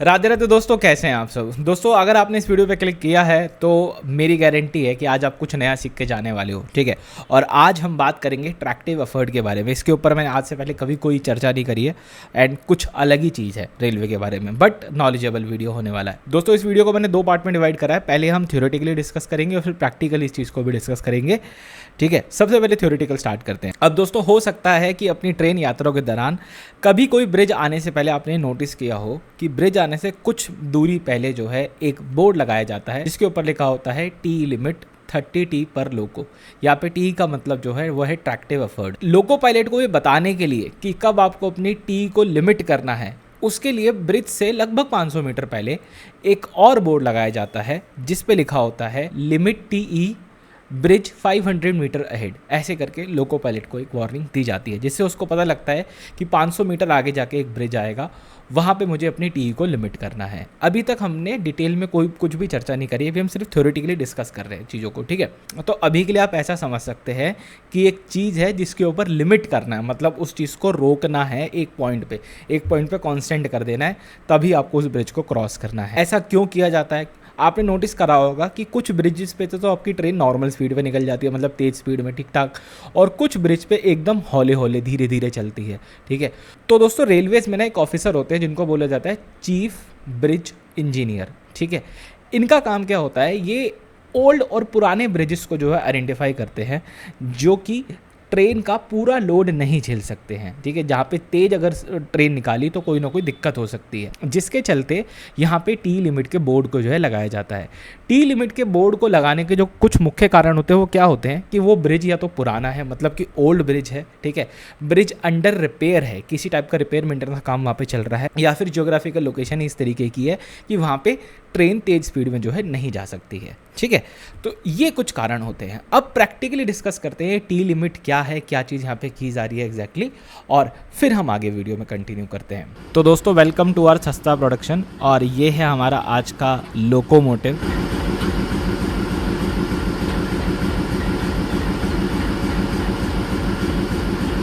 राधे राधे दोस्तों, कैसे हैं आप सब। दोस्तों, अगर आपने इस वीडियो पे क्लिक किया है तो मेरी गारंटी है कि आज आप कुछ नया सीख के जाने वाले हो, ठीक है। और आज हम बात करेंगे ट्रैक्टिव एफर्ट के बारे में। इसके ऊपर मैंने आज से पहले कभी कोई चर्चा नहीं करी है एंड कुछ अलग ही चीज़ है रेलवे के बारे में, बट नॉलेजेबल वीडियो होने वाला है। दोस्तों, इस वीडियो को मैंने दो पार्ट में डिवाइड करा है। पहले हम थ्योरेटिकली डिस्कस करेंगे और फिर प्रैक्टिकली इस चीज़ को भी डिस्कस करेंगे, ठीक है। सबसे पहले थ्योरेटिकल स्टार्ट करते हैं। अब दोस्तों, हो सकता है कि अपनी ट्रेन यात्राओं के दौरान कभी कोई ब्रिज आने से पहले आपने नोटिस किया हो कि ब्रिज आने से कुछ दूरी पहले जो है एक बोर्ड लगाया जाता है जिसके ऊपर लिखा होता है टी लिमिट 30 टी पर लोको। यहाँ पे टी का मतलब जो है वो है ट्रैक्टिव एफर्ट। लोको पायलट को ये बताने के लिए कि कब आपको अपनी टी को लिमिट करना है, उसके लिए ब्रिज से लगभग 500 मीटर पहले एक और बोर्ड लगाया जाता है जिस पे लिखा होता है limit T E bridge 500 metre ahead. ऐसे करके लोको पायलट को एक वार्निंग दी जाती है जिससे उसको पता लगता है कि 500 मीटर आगे जाके एक ब्रिज आएगा, वहाँ पे मुझे अपनी टी को लिमिट करना है। अभी तक हमने डिटेल में कोई कुछ भी चर्चा नहीं करी है, अभी हम सिर्फ थ्योरेटिकली डिस्कस कर रहे हैं चीज़ों को, ठीक है। तो अभी के लिए आप ऐसा समझ सकते हैं कि एक चीज़ है जिसके ऊपर लिमिट करना है, मतलब उस चीज़ को रोकना है एक पॉइंट पे कांस्टेंट कर देना है, तभी आपको उस ब्रिज को क्रॉस करना है। ऐसा क्यों किया जाता है? आपने नोटिस करा होगा कि कुछ ब्रिजेस पे तो आपकी ट्रेन नॉर्मल स्पीड पे निकल जाती है, मतलब तेज़ स्पीड में ठीक ठाक, और कुछ ब्रिज पे एकदम हौले हौले धीरे धीरे चलती है, ठीक है। तो दोस्तों, रेलवेज में ना एक ऑफिसर होते हैं जिनको बोला जाता है चीफ ब्रिज इंजीनियर, ठीक है। इनका काम क्या होता है, ये ओल्ड और पुराने ब्रिजेस को जो है आइडेंटिफाई करते हैं जो कि ट्रेन का पूरा लोड नहीं झेल सकते हैं, ठीक है। जहाँ पे तेज़ अगर ट्रेन निकाली तो कोई ना कोई दिक्कत हो सकती है, जिसके चलते यहाँ पे टी लिमिट के बोर्ड को जो है लगाया जाता है। टी लिमिट के बोर्ड को लगाने के जो कुछ मुख्य कारण होते हैं वो क्या होते हैं कि वो ब्रिज या तो पुराना है, मतलब कि ओल्ड ब्रिज है, ठीक है, ब्रिज अंडर रिपेयर है, किसी टाइप का रिपेयर मेंटेनेंस का काम वहाँ पे चल रहा है, या फिर ज्योग्राफिकल लोकेशन इस तरीके की है कि वहाँ पे ट्रेन तेज स्पीड में जो है नहीं जा सकती है, ठीक है। तो ये कुछ कारण होते हैं। अब प्रैक्टिकली डिस्कस करते हैं टी लिमिट क्या है, क्या चीज़ यहाँ पे की जा रही है एग्जैक्टली, और फिर हम आगे वीडियो में कंटिन्यू करते हैं। तो दोस्तों, वेलकम टू आवर सस्ता प्रोडक्शन, और ये है हमारा आज का लोकोमोटिव।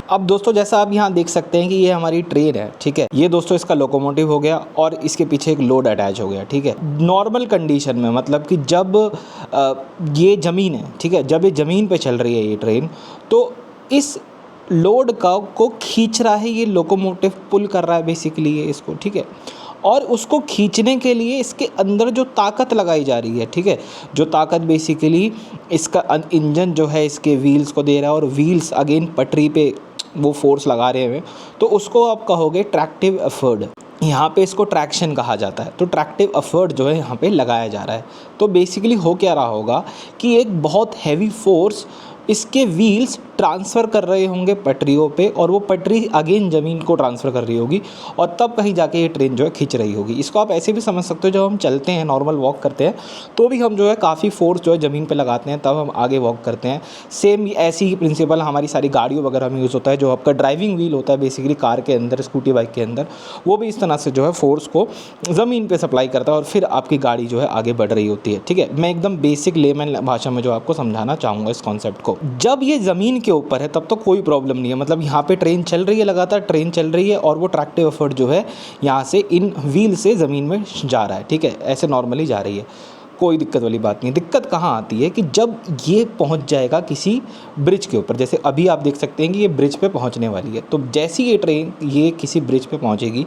अब दोस्तों, जैसा आप यहाँ देख सकते हैं कि ये हमारी ट्रेन है, ठीक है। ये दोस्तों इसका लोकोमोटिव हो गया और इसके पीछे एक लोड अटैच हो गया, ठीक है। नॉर्मल कंडीशन में, मतलब कि जब ये ज़मीन है, ठीक है, जब ये ज़मीन पे चल रही है ये ट्रेन, तो इस लोड को खींच रहा है ये लोकोमोटिव, पुल कर रहा है बेसिकली ये इसको, ठीक है। और उसको खींचने के लिए इसके अंदर जो ताकत लगाई जा रही है, ठीक है, जो ताकत बेसिकली इसका इंजन जो है इसके व्हील्स को दे रहा है, और व्हील्स अगेन पटरी पे वो फोर्स लगा रहे हैं, तो उसको आप कहोगे ट्रैक्टिव एफर्ट। यहाँ पे इसको ट्रैक्शन कहा जाता है। तो ट्रैक्टिव एफर्ट जो है यहाँ पे लगाया जा रहा है। तो बेसिकली हो क्या रहा होगा कि एक बहुत हैवी फोर्स इसके व्हील्स ट्रांसफ़र कर रहे होंगे पटरियों पे, और वो पटरी अगेन ज़मीन को ट्रांसफ़र कर रही होगी, और तब कहीं जाके ये ट्रेन जो है खींच रही होगी। इसको आप ऐसे भी समझ सकते हो, जब हम चलते हैं, नॉर्मल वॉक करते हैं, तो भी हम जो है काफ़ी फोर्स जो है ज़मीन पे लगाते हैं, तब हम आगे वॉक करते हैं। सेम ऐसी ही प्रिंसिपल हमारी सारी गाड़ियों वगैरह में यूज़ होता है। जो आपका ड्राइविंग व्हील होता है बेसिकली कार के अंदर, स्कूटी बाइक के अंदर, वो भी इस तरह से जो है फोर्स को ज़मीन पर सप्लाई करता है, और फिर आपकी गाड़ी जो है आगे बढ़ रही होती है, ठीक है। मैं एकदम बेसिक लेमैन भाषा में जो आपको समझाना चाहूँगा इस कॉन्सेप्ट को। जब ये ज़मीन के ऊपर है तब तो कोई प्रॉब्लम नहीं है, मतलब यहाँ पे ट्रेन चल रही है, लगातार ट्रेन चल रही है, और वो ट्रैक्टिव एफर्ट जो है यहाँ से इन व्हील से ज़मीन में जा रहा है, ठीक है, ऐसे नॉर्मली जा रही है, कोई दिक्कत वाली बात नहीं है। दिक्कत कहाँ आती है कि जब ये पहुँच जाएगा किसी ब्रिज के ऊपर, जैसे अभी आप देख सकते हैं कि ये ब्रिज पे पहुँचने वाली है, तो जैसी ये ट्रेन ये किसी ब्रिज पे पहुँचेगी,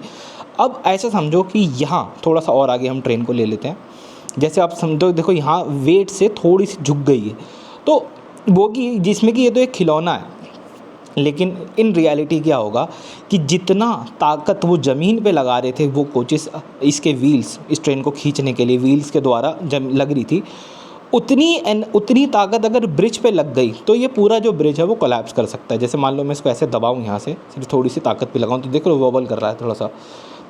अब ऐसा समझो कि यहाँ थोड़ा सा और आगे हम ट्रेन को ले लेते हैं, जैसे आप समझो, देखो यहाँ वेट से थोड़ी सी झुक गई है, तो वो कि जिसमें कि ये तो एक खिलौना है, लेकिन इन रियलिटी क्या होगा कि जितना ताकत वो ज़मीन पे लगा रहे थे वो कोचेस, इसके व्हील्स, इस ट्रेन को खींचने के लिए व्हील्स के द्वारा लग रही थी, उतनी ताकत अगर ब्रिज पे लग गई तो ये पूरा जो ब्रिज है वो कोलैप्स कर सकता है। जैसे मान लो मैं इसको ऐसे दबाऊँ यहाँ से, सिर्फ थोड़ी सी ताकत पे लगाऊँ, तो देख लो वॉबल कर रहा है थोड़ा सा,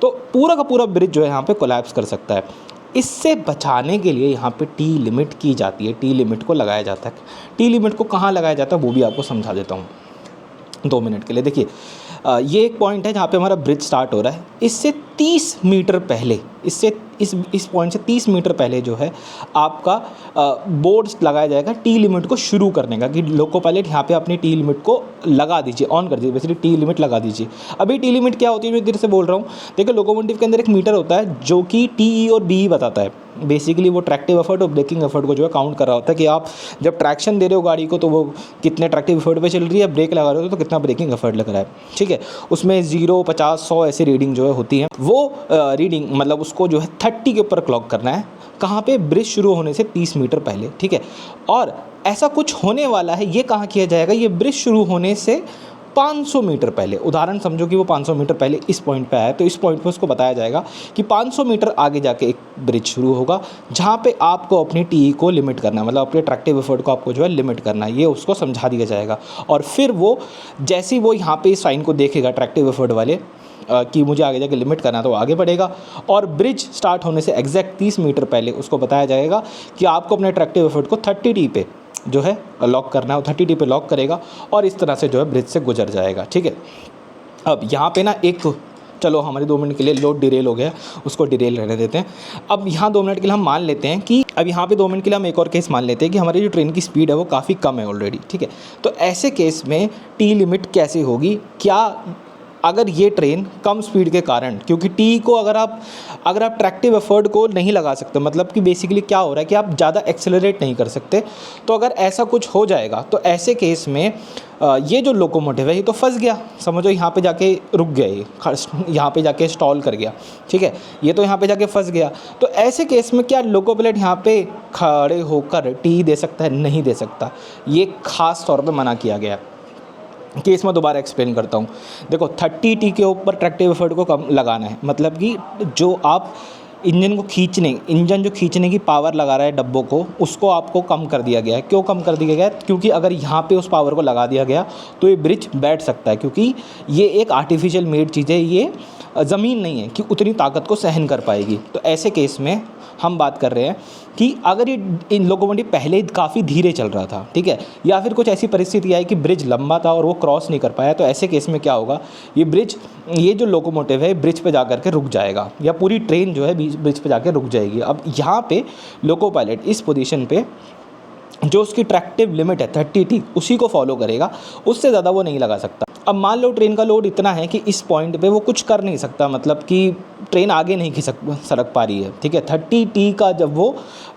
तो पूरा का पूरा ब्रिज जो है यहाँ पे कोलैप्स कर सकता है। इससे बचाने के लिए यहाँ पे टी लिमिट की जाती है, टी लिमिट को लगाया जाता है। टी लिमिट को कहाँ लगाया जाता है वो भी आपको समझा देता हूँ 2 मिनट के लिए। देखिए, ये एक पॉइंट है जहाँ पे हमारा ब्रिज स्टार्ट हो रहा है। इससे 30 मीटर पहले, इससे इस पॉइंट से 30 मीटर पहले जो है आपका बोर्ड लगाया जाएगा टी लिमिट को शुरू करने का, कि लोको पायलट यहाँ पे अपनी टी लिमिट को लगा दीजिए, ऑन कर दीजिए, बेसिकली टी लिमिट लगा दीजिए। अभी टी लिमिट क्या होती है मैं देर से बोल रहा हूँ। देखिए लोकोमोटिव के अंदर एक मीटर होता है जो कि टी और बी बताता है। बेसिकली वो ट्रैक्टिव एफर्ट और ब्रेकिंग एफर्ट को जो है काउंट कर रहा होता है कि आप जब ट्रैक्शन दे रहे हो गाड़ी को तो वो कितने ट्रैक्टिव एफर्ट पे चल रही है, ब्रेक लगा रहे हो तो कितना ब्रेकिंग एफर्ट लग रहा है, ठीक है। उसमें 0, 50, 100 ऐसी रीडिंग जो है होती है। वो रीडिंग मतलब उसको जो है 30 के ऊपर क्लॉक करना है। कहाँ पे? ब्रिज शुरू होने से 30 मीटर पहले, ठीक है। और ऐसा कुछ होने वाला है, ये कहाँ किया जाएगा? ये ब्रिज शुरू होने से 500 मीटर पहले। उदाहरण समझो कि वो 500 मीटर पहले इस पॉइंट पे आया, तो इस पॉइंट पे उसको बताया जाएगा कि 500 मीटर आगे जाके एक ब्रिज शुरू होगा जहाँ पे आपको अपनी टी को लिमिट करना है, मतलब अपने ट्रैक्टिव एफर्ट को आपको जो है लिमिट करना है। ये उसको समझा दिया जाएगा। और फिर वो जैसे ही वो यहाँ पे इस साइन को देखेगा ट्रैक्टिव एफर्ट वाले कि मुझे आगे जाके लिमिट करना है, तो आगे बढ़ेगा। और ब्रिज स्टार्ट होने से एग्जैक्ट 30 मीटर पहले उसको बताया जाएगा कि आपको अपने ट्रैक्टिव एफर्ट को 30 टी पे जो है लॉक करना है। वो 30 टी पे लॉक करेगा और इस तरह से जो है ब्रिज से गुजर जाएगा, ठीक है। अब यहाँ पे ना एक, चलो हमारे 2 मिनट के लिए लोड डिरेल हो गया, उसको डिरेल रहने देते हैं। अब यहाँ 2 मिनट के लिए हम मान लेते हैं कि अब यहाँ पे 2 मिनट के लिए हम एक और केस मान लेते हैं कि हमारी जो ट्रेन की स्पीड है वो काफ़ी कम है ऑलरेडी, ठीक है। तो ऐसे केस में टी लिमिट कैसे होगी? क्या अगर ये ट्रेन कम स्पीड के कारण, क्योंकि टी को अगर आप ट्रैक्टिव एफर्ट को नहीं लगा सकते, मतलब कि बेसिकली क्या हो रहा है कि आप ज़्यादा एक्सेलरेट नहीं कर सकते, तो अगर ऐसा कुछ हो जाएगा तो ऐसे केस में ये जो लोकोमोटिव है ये तो फंस गया, समझो यहाँ पे जाके रुक गया, ये यहाँ पे जाके स्टॉल कर गया, ठीक है। ये तो यहाँ पे जाके फंस गया। तो ऐसे केस में क्या लोको पायलट यहाँ पे खड़े होकर टी दे सकता है? नहीं दे सकता। ये खास तौर पे मना किया गया है। केस मैं दोबारा एक्सप्लेन करता हूँ। देखो 30 टी के ऊपर ट्रैक्टिव एफर्ट को कम लगाना है, मतलब कि जो आप इंजन जो खींचने की पावर लगा रहा है डब्बों को, उसको आपको कम कर दिया गया है। क्यों कम कर दिया गया है? क्योंकि अगर यहाँ पे उस पावर को लगा दिया गया तो ये ब्रिज बैठ सकता है, क्योंकि ये एक आर्टिफिशियल मेड चीज़ है, ये ज़मीन नहीं है कि उतनी ताकत को सहन कर पाएगी। तो ऐसे केस में हम बात कर रहे हैं कि अगर ये इन लोकोमोटिव पहले काफ़ी धीरे चल रहा था, ठीक है, या फिर कुछ ऐसी परिस्थिति आई कि ब्रिज लंबा था और वो क्रॉस नहीं कर पाया, तो ऐसे केस में क्या होगा? ये जो लोकोमोटिव है ब्रिज पे जा कर के रुक जाएगा, या पूरी ट्रेन जो है ब्रिज पे जाकर रुक जाएगी। अब यहाँ पे लोको पायलट इस पोजीशन पे जो उसकी ट्रैक्टिव लिमिट है 30 टी, उसी को फॉलो करेगा, उससे ज़्यादा वो नहीं लगा सकता। अब मान लो ट्रेन का लोड इतना है कि इस पॉइंट पे वो कुछ कर नहीं सकता, मतलब कि ट्रेन आगे नहीं सरक पा रही है, ठीक है। 30 टी का जब वो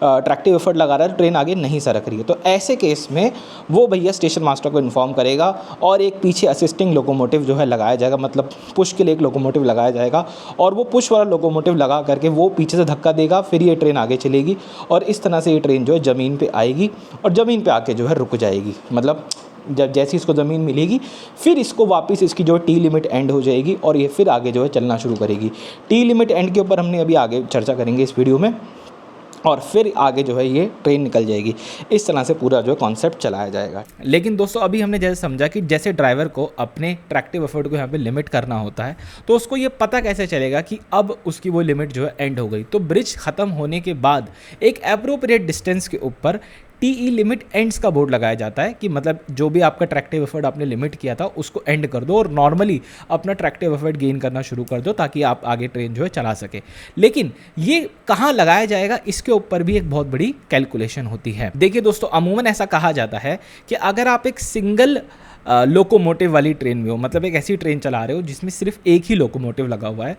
ट्रैक्टिव एफर्ट लगा रहा है, ट्रेन आगे नहीं सरक रही है, तो ऐसे केस में वो भैया स्टेशन मास्टर को इन्फॉर्म करेगा और एक पीछे असिस्टिंग लोकोमोटिव जो है लगाया जाएगा, मतलब पुश के लिए एक लोकोमोटिव लगाया जाएगा, और वो पुश वाला लोकोमोटिव लगा करके वो पीछे से धक्का देगा, फिर ये ट्रेन आगे चलेगी और इस तरह से ये ट्रेन जो है ज़मीन पर आएगी और ज़मीन पर आके जो है रुक जाएगी। मतलब जब जैसे इसको ज़मीन मिलेगी फिर इसको वापस इसकी जो टी लिमिट एंड हो जाएगी और ये फिर आगे जो है चलना शुरू करेगी। टी लिमिट एंड के ऊपर हमने अभी आगे चर्चा करेंगे इस वीडियो में, और फिर आगे जो है ये ट्रेन निकल जाएगी। इस तरह से पूरा जो है कॉन्सेप्ट चलाया जाएगा। लेकिन दोस्तों अभी हमने जैसे समझा कि जैसे ड्राइवर को अपने ट्रैक्टिव एफर्ट को यहाँ पे लिमिट करना होता है, तो उसको ये पता कैसे चलेगा कि अब उसकी वो लिमिट जो है एंड हो गई? तो ब्रिज ख़त्म होने के बाद एक एप्रोप्रिएट डिस्टेंस के ऊपर टी लिमिट एंड्स का बोर्ड लगाया जाता है कि मतलब जो भी आपका ट्रैक्टिव एफर्ट आपने लिमिट किया था उसको एंड कर दो और नॉर्मली अपना ट्रैक्टिव एफर्ट गेन करना शुरू कर दो, ताकि आप आगे ट्रेन जो है चला सके। लेकिन ये कहाँ लगाया जाएगा, इसके ऊपर भी एक बहुत बड़ी कैलकुलेशन होती है। देखिए दोस्तों, अमूमन ऐसा कहा जाता है कि अगर आप एक सिंगल लोकोमोटिव वाली ट्रेन में हो, मतलब एक ऐसी ट्रेन चला रहे हो जिसमें सिर्फ एक ही लोकोमोटिव लगा हुआ है,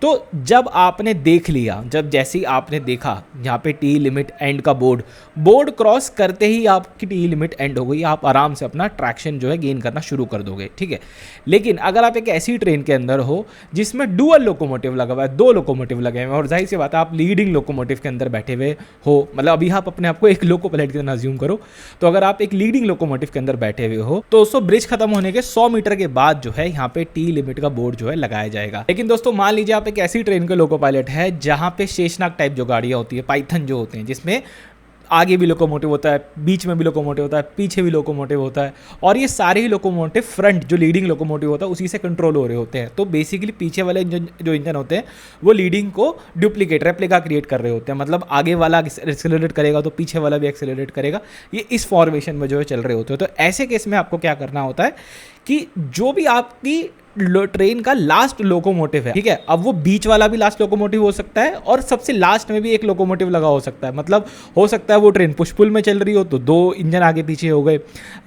तो जब आपने देख लिया, जब जैसे ही आपने देखा यहाँ पे टी लिमिट एंड का बोर्ड क्रॉस करते ही आपकी टी लिमिट एंड हो गई, आप आराम से अपना ट्रैक्शन जो है गेन करना शुरू कर दोगे, ठीक है। लेकिन अगर आप एक ऐसी ट्रेन के अंदर हो जिसमें डुअल लोकोमोटिव लगा हुआ है, 2 लोकोमोटिव लगे हुए हैं, और जाहिर सी बात है आप लीडिंग लोकोमोटिव के अंदर बैठे हुए हो, मतलब अभी आप अपने आप को एक लोको पायलट की तरह अज्यूम करो, तो अगर आप एक लीडिंग लोकोमोटिव के अंदर बैठे हुए हो तो उसको ब्रिज खत्म होने के 100 मीटर के बाद जो है यहाँ पे टी लिमिट का बोर्ड जो है लगाया जाएगा। लेकिन दोस्तों मान लीजिए आप एक ऐसी ट्रेन के लोको पायलट है जहां पे शेषनाग टाइप जो गाड़ियां होती है, पाइथन जो होते हैं, जिसमें आगे भी लोकोमोटिव होता है, बीच में भी लोकोमोटिव होता है, पीछे भी लोकोमोटिव होता है, और ये सारे ही लोकोमोटिव फ्रंट जो लीडिंग लोकोमोटिव होता है उसी से कंट्रोल हो रहे होते हैं। तो बेसिकली पीछे वाले इंजन होते हैं वो लीडिंग को डुप्लीकेट रेप्लिका क्रिएट कर रहे होते हैं, मतलब आगे वाला एक्सेलरेट करेगा तो पीछे वाला भी एक्सेलरेट करेगा, ये इस फॉर्मेशन में जो है चल रहे होते हैं। तो ऐसे केस में आपको क्या करना होता है कि जो भी आपकी ट्रेन का लास्ट लोकोमोटिव है, ठीक है। अब वो बीच वाला भी लास्ट लोकोमोटिव हो सकता है और सबसे लास्ट में भी एक लोकोमोटिव लगा हो सकता है। मतलब हो सकता है वो ट्रेन पुश पुल में चल रही हो तो 2 इंजन आगे पीछे हो गए,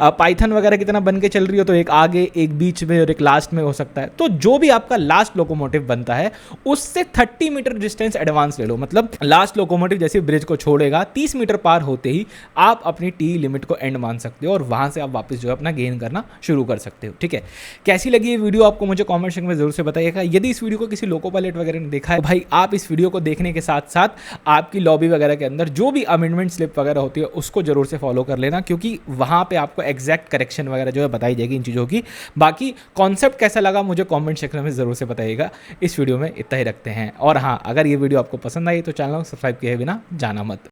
पाइथन वगैरह की तरह बन के चल रही हो तो एक आगे, एक बीच में और एक लास्ट में हो सकता है। तो जो भी आपका लास्ट लोकोमोटिव बनता है उससे 30 मीटर डिस्टेंस एडवांस ले लो। मतलब लास्ट लोकोमोटिव जैसे ब्रिज को छोड़ेगा 30 मीटर पार होते ही आप अपनी टी लिमिट को एंड मान सकते हो और वहां से आप वापस जो है अपना गेन करना शुरू कर सकते हो, ठीक है। कैसी लगी ये वीडियो आपको मुझे कमेंट सेक्शन में जरूर से बताइएगा। यदि इस वीडियो को किसी लोको पायलट वगैरह ने देखा है तो भाई आप इस वीडियो को देखने के साथ साथ आपकी लॉबी वगैरह के अंदर जो भी अमेंडमेंट स्लिप वगैरह होती है उसको जरूर से फॉलो कर लेना, क्योंकि वहां पे आपको एग्जैक्ट करेक्शन वगैरह जो है बताई जाएगी इन चीज़ों की। बाकी कॉन्सेप्ट कैसा लगा मुझे कमेंट सेक्शन में जरूर से बताइएगा। इस वीडियो में इतना ही रखते हैं, और हाँ, अगर ये वीडियो आपको पसंद आई तो चैनल को सब्सक्राइब किए बिना जाना मत।